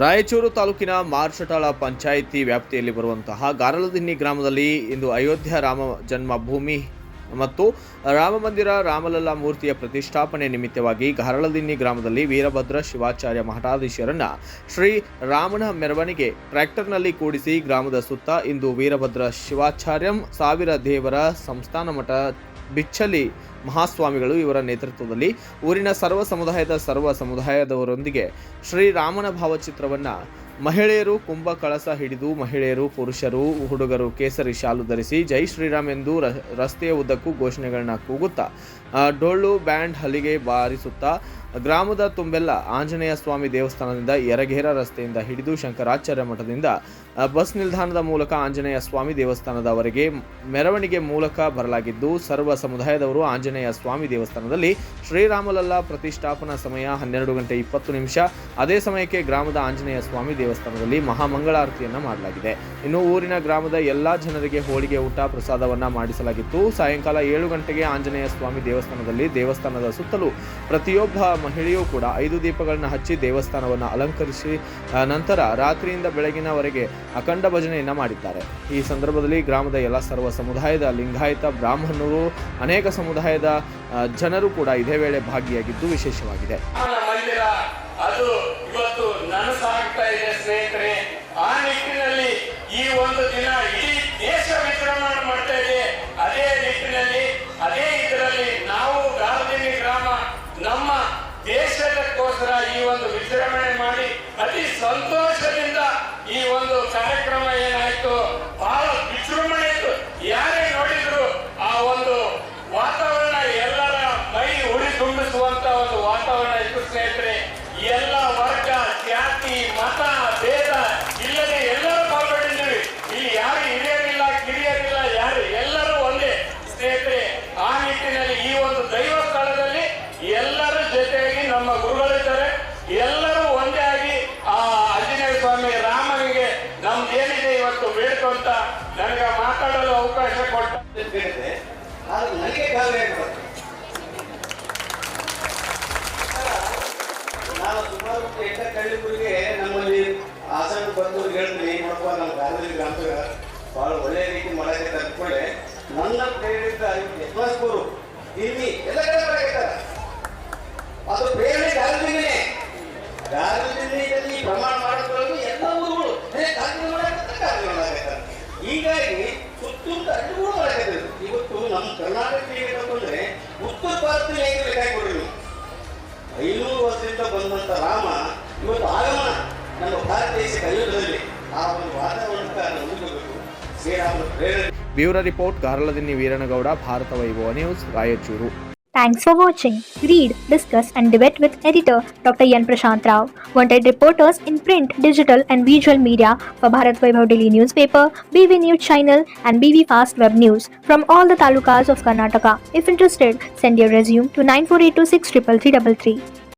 ರಾಯಚೂರು ತಾಲೂಕಿನ ಮಾರ್ಷಟಾಳ ಪಂಚಾಯಿತಿ ವ್ಯಾಪ್ತಿಯಲ್ಲಿ ಬರುವಂತಹ ಗಾರಲದಿನ್ನಿ ಗ್ರಾಮದಲ್ಲಿ ಇಂದು ಅಯೋಧ್ಯ ರಾಮ ಜನ್ಮಭೂಮಿ ಮತ್ತು ರಾಮಮಂದಿರ ರಾಮಲಲ್ಲಾ ಮೂರ್ತಿಯ ಪ್ರತಿಷ್ಠಾಪನೆ ನಿಮಿತ್ತವಾಗಿ ಗಾರಲದಿನ್ನಿ ಗ್ರಾಮದಲ್ಲಿ ವೀರಭದ್ರ ಶಿವಾಚಾರ್ಯ ಮಠಾಧೀಶರನ್ನ ಶ್ರೀ ರಾಮನ ಮೆರವಣಿಗೆ ಟ್ರ್ಯಾಕ್ಟರ್ನಲ್ಲಿ ಕೂಡಿಸಿ ಗ್ರಾಮದ ಸುತ್ತ ಇಂದು ವೀರಭದ್ರ ಶಿವಾಚಾರ್ಯಂ ಸಾವಿರ ದೇವರ ಸಂಸ್ಥಾನ ಮಠ ಬಿಚ್ಚಲಿ ಮಹಾಸ್ವಾಮಿಗಳು ಇವರ ನೇತೃತ್ವದಲ್ಲಿ ಊರಿನ ಸರ್ವ ಸಮುದಾಯದವರೊಂದಿಗೆ ಶ್ರೀರಾಮನ ಭಾವಚಿತ್ರವನ್ನು ಮಹಿಳೆಯರು ಕುಂಭ ಕಳಸ ಹಿಡಿದು ಮಹಿಳೆಯರು ಪುರುಷರು ಹುಡುಗರು ಕೇಸರಿ ಶಾಲು ಧರಿಸಿ ಜೈ ಶ್ರೀರಾಮ್ ಎಂದು ರಸ್ತೆಯ ಉದ್ದಕ್ಕೂ ಘೋಷಣೆಗಳನ್ನ ಕೂಗುತ್ತಾ ಡೊಳ್ಳು ಬ್ಯಾಂಡ್ ಹಲಿಗೆ ಬಾರಿಸುತ್ತಾ ಗ್ರಾಮದ ತುಂಬೆಲ್ಲ ಆಂಜನೇಯ ಸ್ವಾಮಿ ದೇವಸ್ಥಾನದಿಂದ ಯರಗೇರ ರಸ್ತೆಯಿಂದ ಹಿಡಿದು ಶಂಕರಾಚಾರ್ಯ ಮಠದಿಂದ ಬಸ್ ನಿಲ್ದಾಣದ ಮೂಲಕ ಆಂಜನೇಯ ಸ್ವಾಮಿ ದೇವಸ್ಥಾನದವರೆಗೆ ಮೆರವಣಿಗೆ ಮೂಲಕ ಬರಲಾಗಿದ್ದು ಸರ್ವ ಸಮುದಾಯದವರು ಆಂಜನೇಯ ಸ್ವಾಮಿ ದೇವಸ್ಥಾನದಲ್ಲಿ ಶ್ರೀರಾಮಲಲ್ಲಾ ಪ್ರತಿಷ್ಠಾಪನಾ ಸಮಯ 12:20 ಅದೇ ಸಮಯಕ್ಕೆ ಗ್ರಾಮದ ಆಂಜನೇಯ ಸ್ವಾಮಿ ದೇವಸ್ಥಾನದಲ್ಲಿ ಮಹಾಮಂಗಳಾರತಿಯನ್ನು ಮಾಡಲಾಗಿದೆ. ಇನ್ನು ಊರಿನ ಗ್ರಾಮದ ಎಲ್ಲಾ ಜನರಿಗೆ ಹೋಳಿಗೆ ಊಟ ಪ್ರಸಾದವನ್ನ ಮಾಡಿಸಲಾಗಿತ್ತು. ಸಾಯಂಕಾಲ 7 ಗಂಟೆಗೆ ಆಂಜನೇಯ ಸ್ವಾಮಿ ದೇವಸ್ಥಾನದಲ್ಲಿ ದೇವಸ್ಥಾನದ ಸುತ್ತಲೂ ಪ್ರತಿಯೊಬ್ಬ ಮಹಿಳೆಯೂ ಕೂಡ 5 ದೀಪಗಳನ್ನು ಹಚ್ಚಿ ದೇವಸ್ಥಾನವನ್ನು ಅಲಂಕರಿಸಿ ನಂತರ ರಾತ್ರಿಯಿಂದ ಬೆಳಗಿನವರೆಗೆ ಅಖಂಡ ಭಜನೆಯನ್ನ ಮಾಡಿದ್ದಾರೆ. ಈ ಸಂದರ್ಭದಲ್ಲಿ ಗ್ರಾಮದ ಎಲ್ಲ ಸರ್ವ ಸಮುದಾಯದ ಲಿಂಗಾಯತ ಬ್ರಾಹ್ಮಣರು ಅನೇಕ ಸಮುದಾಯದ ಜನರು ಕೂಡ ಇದೇ ವೇಳೆ ಭಾಗಿಯಾಗಿದ್ದು ವಿಶೇಷವಾಗಿದೆ. ಅದು ಇವತ್ತು ನನಸಾಗ್ತಾ ಇದೆ ಸ್ನೇಹಿತರೆ. ಆ ನಿಟ್ಟಿನಲ್ಲಿ ಈ ಒಂದು ದಿನ ಇಡೀ ದೇಶ ವಿಜೃಂಭಣೆ ಮಾಡ್ತಾ ಇದೆ. ಅದೇ ನಿಟ್ಟಿನಲ್ಲಿ ಅದೇ ಇದರಲ್ಲಿ ನಾವು ಗಾರಲದಿನ್ನಿ ಗ್ರಾಮ ನಮ್ಮ ದೇಶದಕ್ಕೋಸ್ಕರ ಈ ಒಂದು ವಿಜೃಂಭಣೆ ಮಾಡಿ ಅತಿ ಸಂತೋಷದಿಂದ ಈ ಒಂದು ಕಾರ್ಯಕ್ರಮ ಏನಾಯ್ತು ಬಹಳ ವಿಜೃಂಭಣೆ ಇತ್ತು. ಯಾರೇ ನೋಡಿದ್ರು ಆ ಒಂದು ವಾತಾವರಣ ಎಲ್ಲರ ಮೈ ಉಡಿ ತುಂಬಿಸುವಂತ ಒಂದು ವಾತಾವರಣ ಇತ್ತು ಸ್ನೇಹಿತರೆ. ಎಲ್ಲ ವರ್ಗ ಜಾತಿ ಮತ ಭೇದ ಇಲ್ಲದೆ ಎಲ್ಲರೂ ಪಾಲ್ಗೊಂಡಿದ್ದೀವಿ. ಇಲ್ಲಿ ಯಾರು ಹಿರಿಯರಿಲ್ಲ ಕಿರಿಯರಿಲ್ಲ, ಯಾರು ಎಲ್ಲರೂ ಒಂದೇ ಸ್ನೇಹಿತರೆ. ಆ ನಿಟ್ಟಿನಲ್ಲಿ ಈ ಒಂದು ದೈವ ಸ್ಥಳದಲ್ಲಿ ಎಲ್ಲರ ಜೊತೆಯಾಗಿ ನಮ್ಮ ಗುರುಗಳಿದ್ದಾರೆ. ಎಲ್ಲರೂ ಒಂದೇ ಆಗಿ ಆ ಆಂಜನೇಯ ಸ್ವಾಮಿ ರಾಮನಿಗೆ ನಮ್ದೇನಿದೆ ಇವತ್ತು ಬೇಡ್ಕೊಂತ ನನಗೆ ಮಾತಾಡಲು ಅವಕಾಶ ಕೊಟ್ಟ ನನಗೆ ನಾನು ಸುಮಾರು 8 ಕಳ್ಳಿಗಳಿಗೆ ನಮ್ಮಲ್ಲಿ ಆಸನ ಬಂದು ಹೇಳ್ತೀನಿ ನೋಡಪ್ಪ ನಮ್ಮ ಗಾರಲದಿನ್ನಿ ಗ್ರಾಮದಾಗ ಭಾಳ ಒಳ್ಳೆಯ ರೀತಿ ಮಾಡಕ್ಕೆ ತಂದ್ಕೊಂಡೆ ನನ್ನ ಪ್ರೇರಿತ ಯತ್ನಾಸ್ಪುರು ಇಲ್ಲಿ ಎಲ್ಲ ಕಡೆ ಮಾಡಾಕೈತಾರೆ. ಅದು ಪ್ರೇರಣೆ ಗಾರಲದಿನ್ನಿಯಲ್ಲಿ ಪ್ರಮಾಣ ಮಾಡೋದ್ರಲ್ಲೂ ಎಲ್ಲ ಊರುಗಳು ಕಾರ್ಯಕ್ರಮ ಮಾಡಾಕತ್ತಾರೆ. ಹೀಗಾಗಿ ಸುತ್ತಮುತ್ತ ಅಡ್ಡುಗಳು ಮಾಡಾಕತ್ತಾರೆ. ಇವತ್ತು ನಮ್ಮ ಕರ್ನಾಟಕ ತಗೊಂಡ್ರೆ ಉತ್ತರ ಭಾರತದಲ್ಲಿ ಹೇಗೆ ಬೇಕಾಗಿಬಿಡ್ರಿ ನೀವು 500 ವರ್ಷದಿಂದ ಬಂದಂತ ರಾಮ ಇವತ್ತು ಆಗಮನ ನಮ್ಮ ಭಾರತ ದೇಶಕ್ಕೆ ಅಯೋಧ್ಯೆಯಲ್ಲಿ ಆ ಒಂದು ವಾತಾವರಣಕ್ಕೆ ಉಳಿಸಬೇಕು. ಶ್ರೀರಾಮನ ಪ್ರೇರಣೆ. ಬ್ಯೂರೋ ರಿಪೋರ್ಟ್ ಗಾರಲದಿನ್ನಿ ವೀರನಗೌಡ, ಭಾರತ ವೈಭವ news, Raichur. Thanks for watching. Read, discuss and debate with editor Dr. Yan Prashant Rao. Wanted reporters in print, digital and visual media for Bharat Vaibhav Daily Newspaper, BV News Channel and BV Fast Web News from all the talukas of Karnataka. If interested, send your resume to 9482633333.